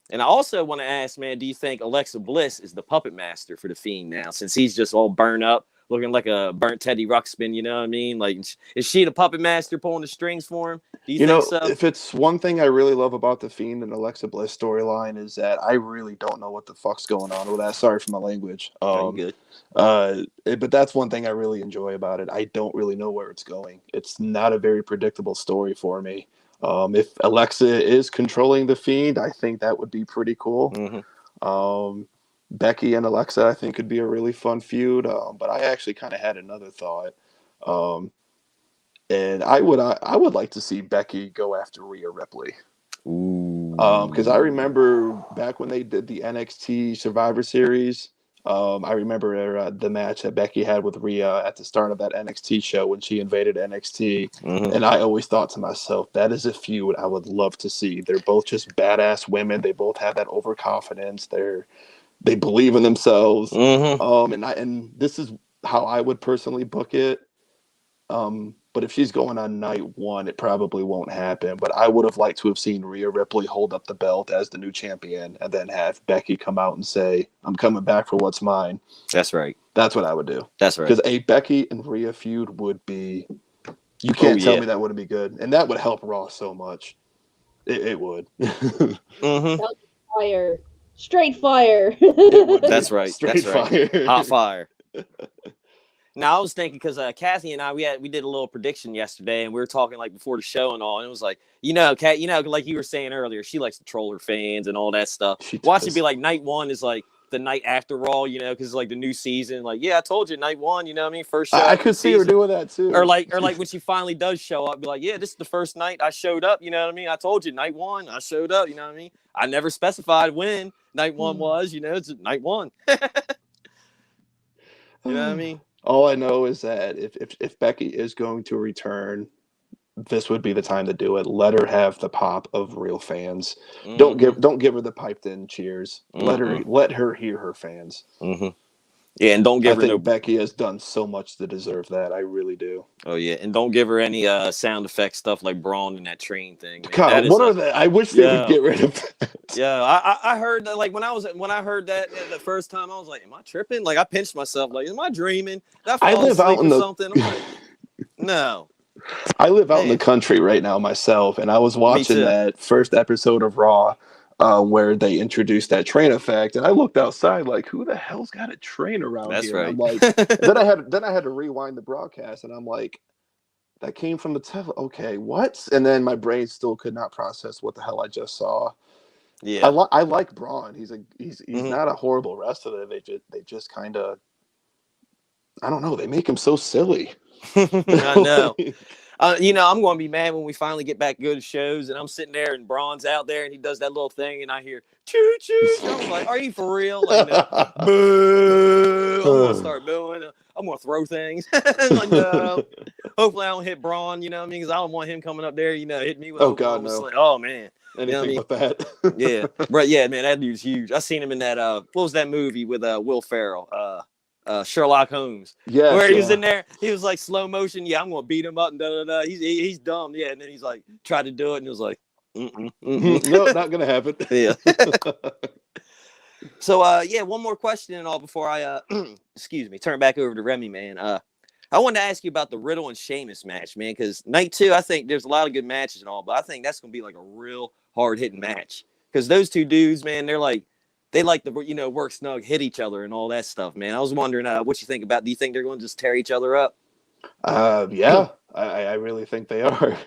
And I also want to ask, man, do you think Alexa Bliss is the puppet master for the Fiend now, since he's just all burned up, looking like a burnt Teddy Ruxpin? You know what I mean? Like, is she the puppet master pulling the strings for him? Do you think so? If it's one thing I really love about the Fiend and Alexa Bliss storyline is that I really don't know what the fuck's going on with that. Sorry for my language. Good. But that's one thing I really enjoy about it. I don't really know where it's going. It's not a very predictable story for me. If Alexa is controlling the Fiend, I think that would be pretty cool. Mm-hmm. Becky and Alexa, I think, could be a really fun feud. But I actually kind of had another thought. And I would like to see Becky go after Rhea Ripley. Ooh. Because I remember back when they did the NXT Survivor Series, I remember the match that Becky had with Rhea at the start of that NXT show when she invaded NXT. Mm-hmm. And I always thought to myself, that is a feud I would love to see. They're both just badass women. They both have that overconfidence. They believe in themselves. Mm-hmm. And this is how I would personally book it. But if she's going on night one, it probably won't happen. But I would have liked to have seen Rhea Ripley hold up the belt as the new champion and then have Becky come out and say, I'm coming back for what's mine. That's right. That's what I would do. That's right. Because a Becky and Rhea feud would be... You can't tell me that wouldn't be good. And that would help Raw so much. It would. Mm-hmm. Fire. Straight fire. That's right. Straight fire. Hot fire. Now I was thinking because Kathy and I we did a little prediction yesterday and we were talking like before the show and all, and it was like Kat, like you were saying earlier, she likes to troll her fans and all that stuff. Watch it be like night one is like the night after Raw, because it's like the new season. Like, yeah, I told you night one, you know what I mean? First show. I could see her doing that too. Or like when she finally does show up, be like, yeah, this is the first night I showed up, you know what I mean? I told you night one, I showed up, you know what I mean? I never specified when night one was, it's night one. You know what I mean? All I know is that if Becky is going to return, this would be the time to do it. Let her have the pop of real fans. Mm-hmm. Don't give her the piped in cheers. Mm-hmm. Let her hear her fans. Mm-hmm. Yeah, and don't give her. I think Becky has done so much to deserve that. I really do. Oh yeah, and don't give her any sound effect stuff like Braun and that train thing. Man. God, what are they? I wish they would get rid of that. Yeah, I heard that. Like when I heard that the first time, I was like, "Am I tripping?" Like I pinched myself. Like, "Am I dreaming?" I live out in something. I'm like, no. I live out in the country right now myself, and I was watching that first episode of Raw. Where they introduced that train effect, and I looked outside like, who the hell's got a train around here? Right. I'm like, then I had to rewind the broadcast, and I'm like, that came from the tele. Okay, what? And then my brain still could not process what the hell I just saw. Yeah, I like Braun. He's not a horrible wrestler. They just kind of, I don't know. They make him so silly. I know. I'm going to be mad when we finally get back to go to shows, and I'm sitting there, and Braun's out there, and he does that little thing, and I hear choo choo. I'm like, "Are you for real?" Like, no. Boo! I'm going to start booing. I'm going to throw things. Like, no. hopefully I don't hit Braun. You know what I mean? Because I don't want him coming up there. You know, hit me with Oh, Oklahoma God, no. Slam. Oh man, Anything you know but that. Yeah, right. Yeah, man, that dude's huge. I seen him in that. What was that movie with Will Ferrell? Sherlock Holmes. Yes, Where he was yeah. in there, he was like slow motion. Yeah, I'm gonna beat him up and da da da. He's dumb. Yeah, and then he's like tried to do it and it was like, No, not gonna happen. Yeah. So yeah, one more question and all before I excuse me, turn back over to Remy, man. I wanted to ask you about the Riddle and Sheamus match, man, because night 2, I think there's a lot of good matches and all, but I think that's gonna be like a real hard hitting match because those two dudes, man, they like to work snug, hit each other and all that stuff, man. I was wondering what you think about. Do you think they're going to just tear each other up? Yeah, I really think they are.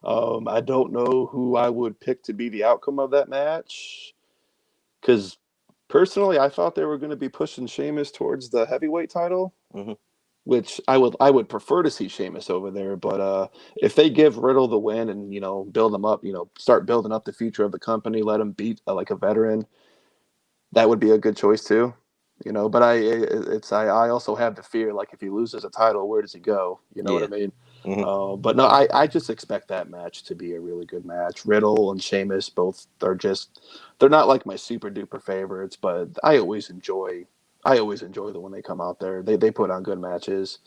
I don't know who I would pick to be the outcome of that match because personally, I thought they were going to be pushing Sheamus towards the heavyweight title, which I would prefer to see Sheamus over there. But if they give Riddle the win and build him up, start building up the future of the company, let him beat like a veteran, that would be a good choice too. But I also have the fear, like if he loses a title, where does he go? You know what I mean? But no, I just expect that match to be a really good match. Riddle and Sheamus both they're not like my super duper favorites, but I always enjoy them when they come out there. They put on good matches.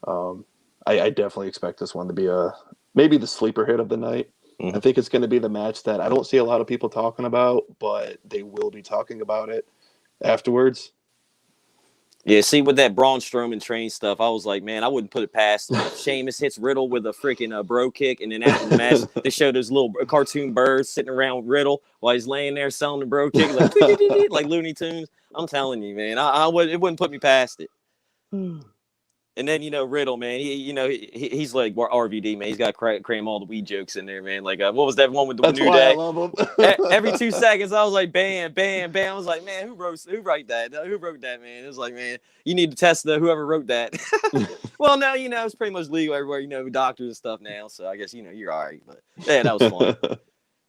I definitely expect this one to be maybe the sleeper hit of the night. I think it's going to be the match that I don't see a lot of people talking about, but they will be talking about it afterwards. Yeah, see, with that Braun Strowman train stuff, I was like, man, I wouldn't put it past him. If Sheamus hits Riddle with a freaking bro kick, and then after the match, they show those little cartoon birds sitting around Riddle while he's laying there selling the bro kick, like, like Looney Tunes. I'm telling you, man, it wouldn't put me past it. And then Riddle, man, he's like RVD, man. He's got to cram all the weed jokes in there, man. Like what was that one with the That's New why Day? I love him. Every 2 seconds, I was like, bam, bam, bam. I was like, man, who wrote that? Who wrote that, man? It was like, man, you need to test whoever wrote that. Well, no, it's pretty much legal everywhere. Doctors and stuff now, so I guess you're all right. But yeah, that was fun.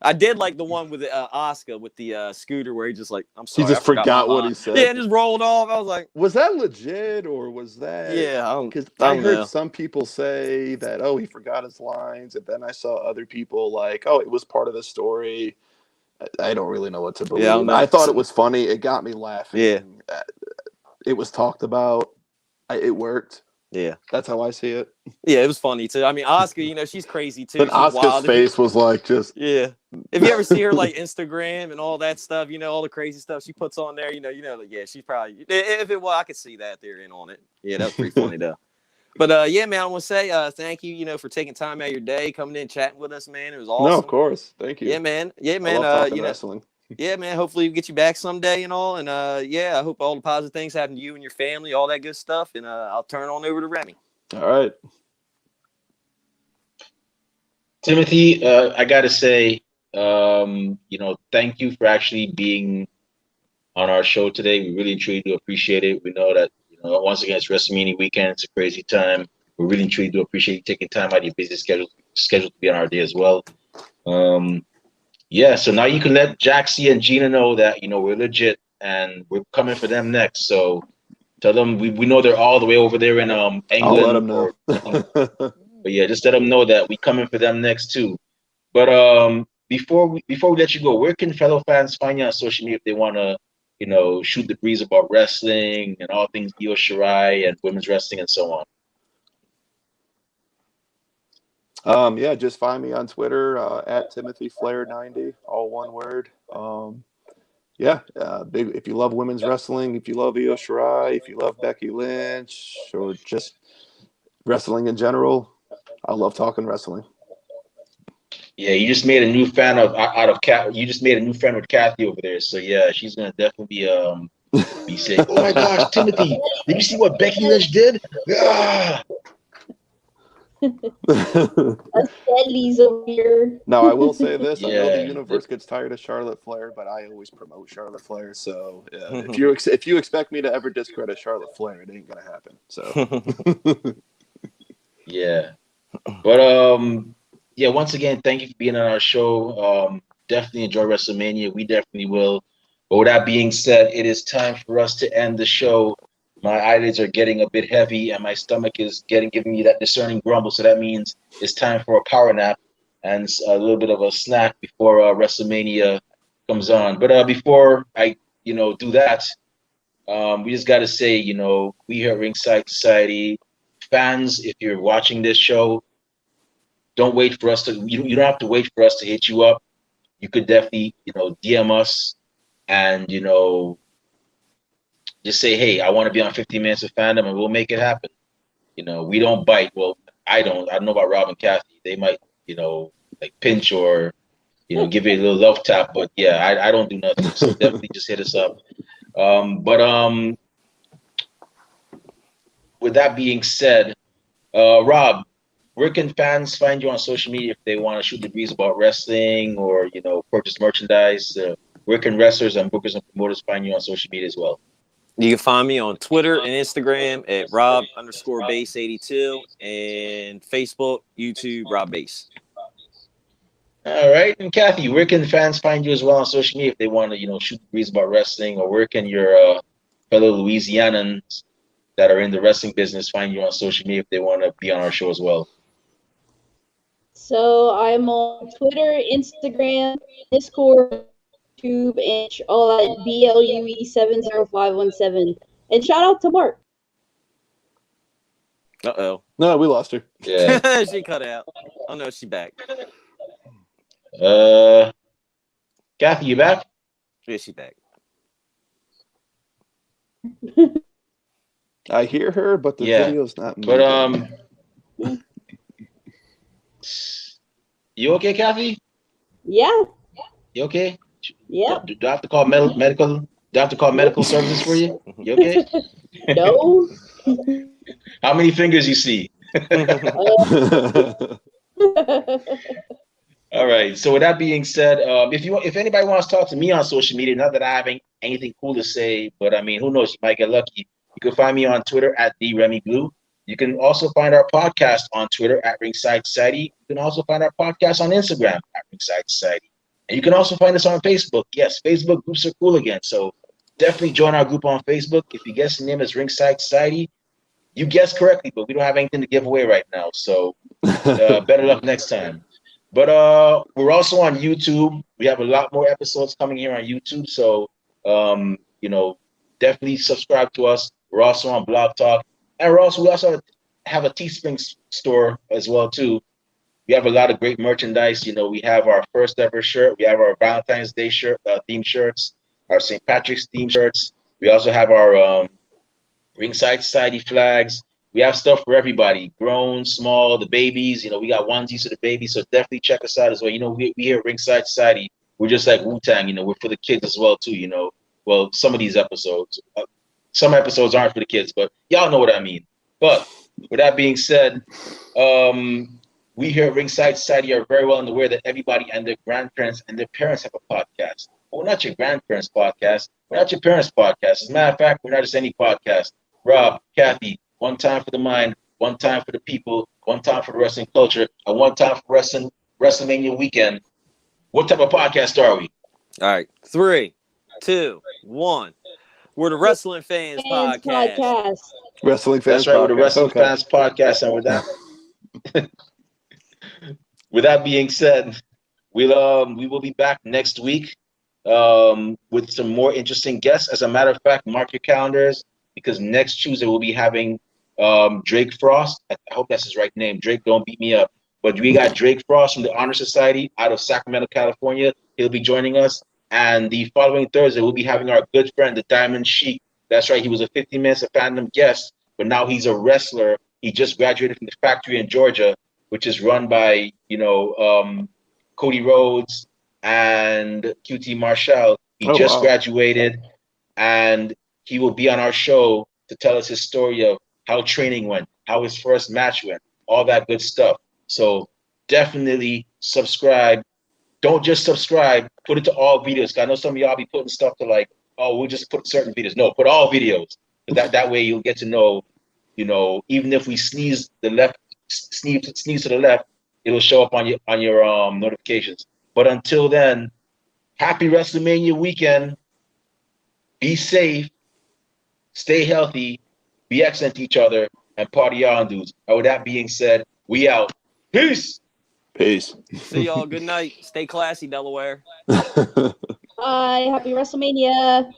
I did like the one with Oscar with the scooter where he just like, I'm sorry, he just forgot what he said. Yeah, just rolled off. I was like, was that legit or was that? Yeah, because I heard some people say that he forgot his lines, and then I saw other people like, it was part of the story. I don't really know what to believe. Yeah, I thought it was funny. It got me laughing. Yeah, it was talked about. It worked. Yeah, that's how I see it. Yeah, it was funny too. I mean, Oscar, she's crazy too. And Oscar's face was like just. Yeah. If you ever see her like Instagram and all that stuff, all the crazy stuff she puts on there, yeah, she's probably. If it was, I could see that there in on it. Yeah, that was pretty funny though. But yeah, man, I want to say thank you, for taking time out of your day, coming in, chatting with us, man. It was awesome. No, of course, thank you. Yeah, man. Yeah, man. I love talking wrestling. Yeah, man. Hopefully we get you back someday and all. And yeah, I hope all the positive things happen to you and your family, all that good stuff. And I'll turn on over to Remy. All right. Timothy, I got to say, thank you for actually being on our show today. We really truly do appreciate it. We know that, once again, it's WrestleMania weekend. It's a crazy time. We really truly do appreciate you taking time out of your busy schedule to be on our day as well. Yeah, so now you can let Jaxie and Gina know that, we're legit and we're coming for them next. So tell them we know they're all the way over there in England. I'll let them know. But yeah, just let them know that we coming for them next too. But before we let you go, where can fellow fans find you on social media if they want to, shoot the breeze about wrestling and all things Io Shirai and women's wrestling and so on? Yeah, just find me on Twitter at Timothy Flair 90, all one word. Yeah, big. If you love women's wrestling, if you love Io Shirai, if you love Becky Lynch, or just wrestling in general, I love talking wrestling. Yeah, you just made a new fan you just made a new friend with Kathy over there. So yeah, she's gonna definitely be saying, "Oh my gosh, Timothy, did you see what Becky Lynch did?" Ah! over here. Now I will say this: I know the universe gets tired of Charlotte Flair, but I always promote Charlotte Flair. So if you expect me to ever discredit Charlotte Flair, it ain't gonna happen. So yeah, but yeah, once again, thank you for being on our show. Definitely enjoy WrestleMania. We definitely will. But with that being said, it is time for us to end the show. My eyelids are getting a bit heavy, and my stomach is giving me that discerning grumble. So that means it's time for a power nap and a little bit of a snack before WrestleMania comes on. But before I, do that, we just got to say, we here at Ringside Society fans, if you're watching this show, don't wait for us to. You don't have to wait for us to hit you up. You could definitely, DM us and just say, hey, I want to be on 15 Minutes of Fandom, and we'll make it happen. We don't bite. Well, I don't. I don't know about Rob and Kathy. They might, like pinch or, give it a little love tap. But yeah, I don't do nothing. So definitely just hit us up. But with that being said, Rob, where can fans find you on social media if they want to shoot the breeze about wrestling or, purchase merchandise? Where can wrestlers and bookers and promoters find you on social media as well? You can find me on Twitter and Instagram at Rob_Base82 and Facebook, YouTube, Rob Base. All right. And Kathy, where can fans find you as well on social media if they want to, shoot the breeze about wrestling, or where can your fellow Louisianans that are in the wrestling business find you on social media if they want to be on our show as well? So I'm on Twitter, Instagram, Discord, YouTube, and all at BLUE70517. And shout out to Mark. Uh-oh. No, we lost her. Yeah. She cut out. Oh, no, she back. Kathy, you back? Yeah, she back. I hear her, but the video's not moving. But you okay, Kathy? Yeah. You okay? Yeah. Do I have to call medical? Do I have to call medical services for you? You okay? No. How many fingers you see? All right. So with that being said, if anybody wants to talk to me on social media, not that I have anything cool to say, but I mean, who knows? You might get lucky. You can find me on Twitter at @TheRemyBlue. You can also find our podcast on Twitter at Ringside Society. You can also find our podcast on Instagram at Ringside Society. And you can also find us on Facebook. Yes, Facebook groups are cool again. So definitely join our group on Facebook. If you guess the name is Ringside Society, you guessed correctly, but we don't have anything to give away right now. So better luck next time. But we're also on YouTube. We have a lot more episodes coming here on YouTube. So definitely subscribe to us. We're also on Blog Talk. And we also have a Teespring store as well too. We have a lot of great merchandise. We have our first ever shirt. We have our Valentine's Day shirt theme shirts, our St. Patrick's theme shirts. We also have our Ringside Society flags. We have stuff for everybody, grown, small, the babies. We got onesies for the babies. So definitely check us out as well. We here at Ringside Society, we're just like Wu-Tang. We're for the kids as well too. Well, some of these episodes. Some episodes aren't for the kids, but y'all know what I mean. But with that being said, we here at Ringside Society are very well aware that everybody and their grandparents and their parents have a podcast. But we're not your grandparents' podcast. We're not your parents' podcast. As a matter of fact, we're not just any podcast. Rob, Kathy, one time for the mind, one time for the people, one time for the wrestling culture, and one time for WrestleMania weekend. What type of podcast are we? All right. 3, 2, 1. We're the Wrestling Fans Podcast. Wrestling Fans. That's right. Podcast. We're the Wrestling Fans Podcast, and with that being said, we will be back next week with some more interesting guests. As a matter of fact, mark your calendars because next Tuesday we'll be having Drake Frost. I hope that's his right name. Drake, don't beat me up. But we got Drake Frost from the Honor Society out of Sacramento, California. He'll be joining us. And the following Thursday, we'll be having our good friend, the Diamond Sheik. That's right. He was a 15 Minutes of Fandom guest, but now he's a wrestler. He just graduated from the factory in Georgia, which is run by, Cody Rhodes and QT Marshall. He just graduated, and he will be on our show to tell us his story of how training went, how his first match went, all that good stuff. So definitely subscribe. Don't just subscribe. Put it to all videos. I know some of y'all be putting stuff to like, oh, we'll just put certain videos. No, put all videos. That way you'll get to know, even if we sneeze to the left, it'll show up on your notifications. But until then, happy WrestleMania weekend. Be safe, stay healthy, be excellent to each other, and party on, dudes. And with that being said, we out. Peace. Peace. See y'all. Good night. Stay classy, Delaware. Bye. Happy WrestleMania.